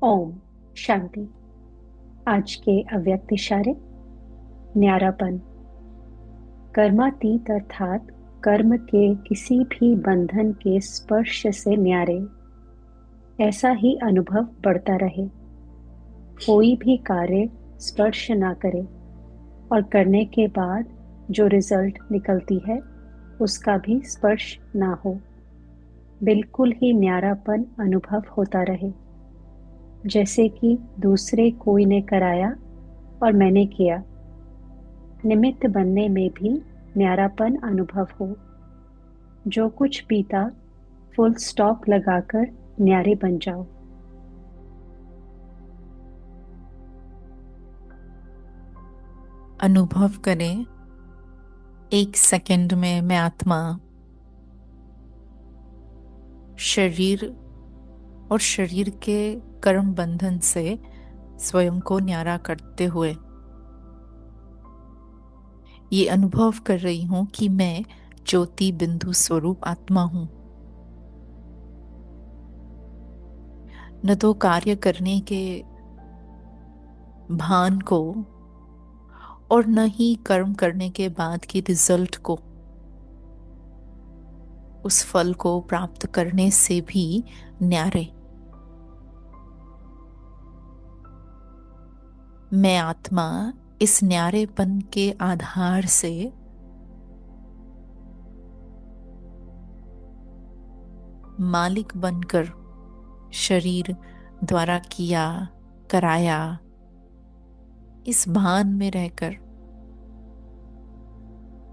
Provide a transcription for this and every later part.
ओम शांति। आज के अव्यक्त इशारे। न्यारापन। कर्मातीत अर्थात कर्म के किसी भी बंधन के स्पर्श से न्यारे। ऐसा ही अनुभव बढ़ता रहे। कोई भी कार्य स्पर्श ना करे और करने के बाद जो रिजल्ट निकलती है उसका भी स्पर्श ना हो। बिल्कुल ही न्यारापन अनुभव होता रहे, जैसे कि दूसरे कोई ने कराया और मैंने किया। निमित्त बनने में भी न्यारापन अनुभव हो। जो कुछ बीता फुल स्टॉप लगाकर न्यारे बन जाओ। अनुभव करें, एक सेकंड में मैं आत्मा, शरीर और शरीर के कर्म बंधन से स्वयं को न्यारा करते हुए ये अनुभव कर रही हूं कि मैं ज्योति बिंदु स्वरूप आत्मा हूं। न तो कार्य करने के भान को और न ही कर्म करने के बाद की रिजल्ट को, उस फल को प्राप्त करने से भी न्यारे। मैं आत्मा इस न्यारेपन के आधार से मालिक बनकर शरीर द्वारा किया कराया इस भान में रहकर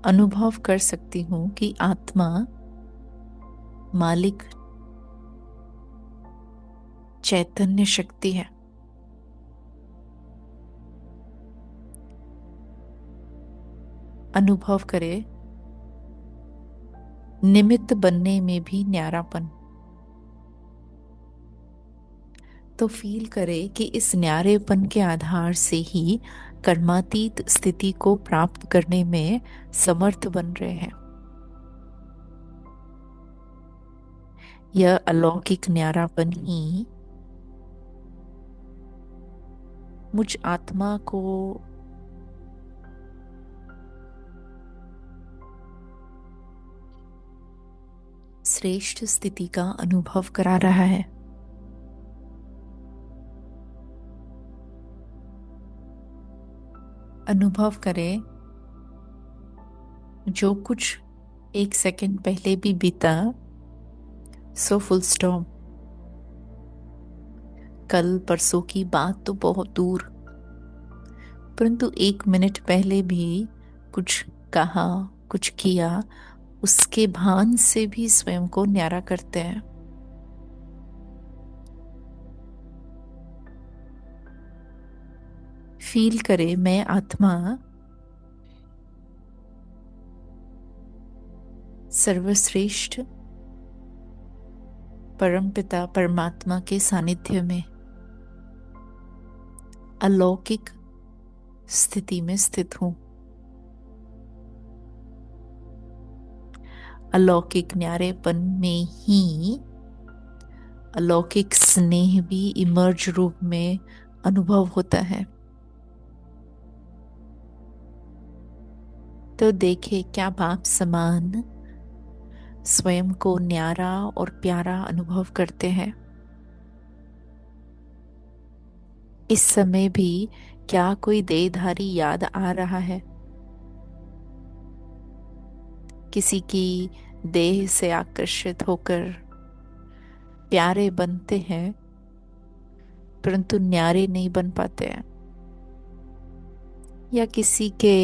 अनुभव कर सकती हूं कि आत्मा मालिक चैतन्य शक्ति है। अनुभव करे, निमित्त बनने में भी न्यारापन। तो फील करे कि इस न्यारेपन के आधार से ही कर्मातीत स्थिति को प्राप्त करने में समर्थ बन रहे हैं। यह अलौकिक न्यारापन ही मुझ आत्मा को श्रेष्ठ स्थिति का अनुभव करा रहा है। अनुभव करें, जो कुछ एक सेकंड पहले भी बीता सो फुल स्टॉप। कल परसों की बात तो बहुत दूर, परंतु एक मिनट पहले भी कुछ कहा, कुछ किया, उसके भान से भी स्वयं को न्यारा करते हैं। फील करे, मैं आत्मा सर्वश्रेष्ठ परमपिता परमात्मा के सानिध्य में अलौकिक स्थिति में स्थित हूं। अलौकिक न्यारेपन में ही अलौकिक स्नेह भी इमर्ज रूप में अनुभव होता है। तो देखे क्या बाप समान स्वयं को न्यारा और प्यारा अनुभव करते हैं। इस समय भी क्या कोई देहधारी याद आ रहा है? किसी की देह से आकर्षित होकर प्यारे बनते हैं, परंतु न्यारे नहीं बन पाते हैं। या किसी के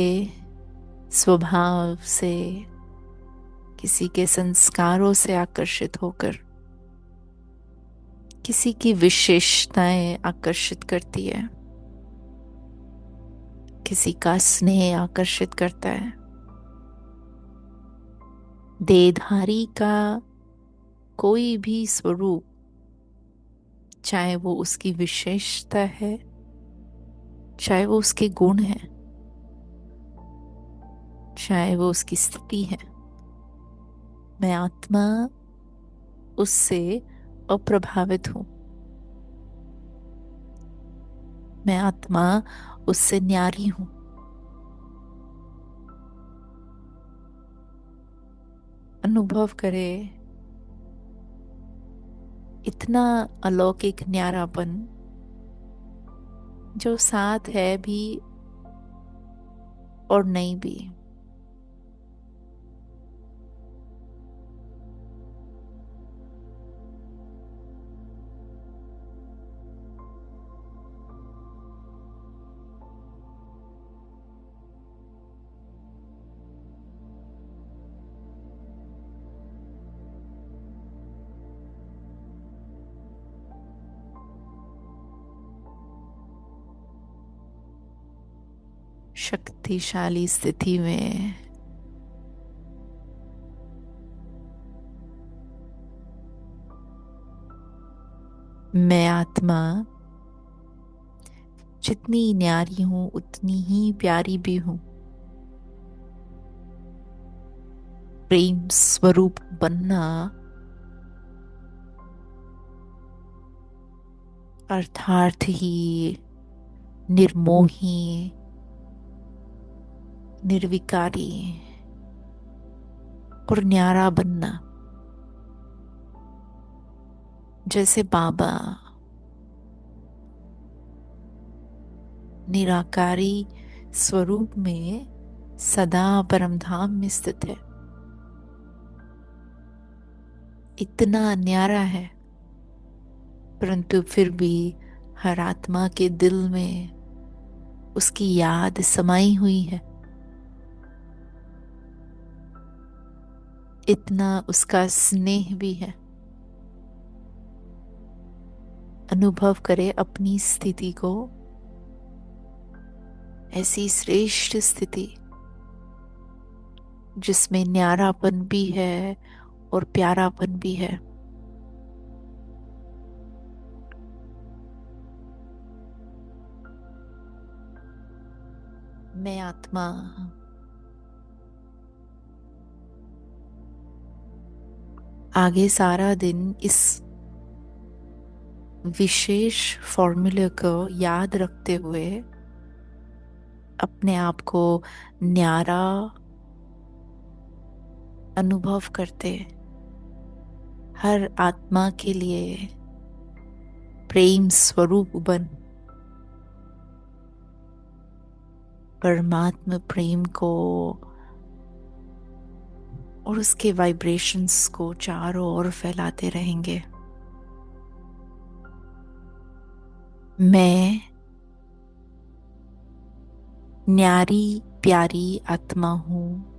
स्वभाव से, किसी के संस्कारों से आकर्षित होकर किसी की विशेषताएं आकर्षित करती है, किसी का स्नेह आकर्षित करता है। देहधारी का कोई भी स्वरूप, चाहे वो उसकी विशेषता है, चाहे वो उसके गुण है, चाहे वो उसकी स्थिति है, मैं आत्मा उससे अप्रभावित हूं। मैं आत्मा उससे न्यारी हूं। अनुभव करे इतना अलौकिक न्यारापन जो साथ है भी और नहीं भी। शक्तिशाली स्थिति में मैं आत्मा जितनी न्यारी हूं उतनी ही प्यारी भी हूं। प्रेम स्वरूप बनना अर्थात ही निर्मोही, निर्विकारी और न्यारा बनना। जैसे बाबा निराकारी स्वरूप में सदा परमधाम में स्थित है, इतना न्यारा है, परंतु फिर भी हर आत्मा के दिल में उसकी याद समाई हुई है। इतना उसका स्नेह भी है। अनुभव करे अपनी स्थिति को, ऐसी श्रेष्ठ स्थिति जिसमें न्यारापन भी है और प्यारापन भी है। मैं आत्मा आगे सारा दिन इस विशेष फॉर्मूले को याद रखते हुए अपने आप को न्यारा अनुभव करते, हर आत्मा के लिए प्रेम स्वरूप बन परमात्मा प्रेम को और उसके वाइब्रेशंस को चारों ओर फैलाते रहेंगे। मैं न्यारी प्यारी आत्मा हूं।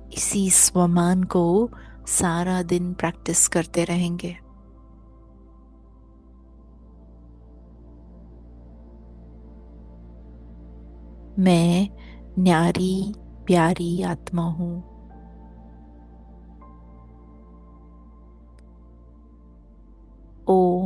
इसी स्वमान को सारा दिन प्रैक्टिस करते रहेंगे। मैं न्यारी प्यारी आत्मा हूं। ओम।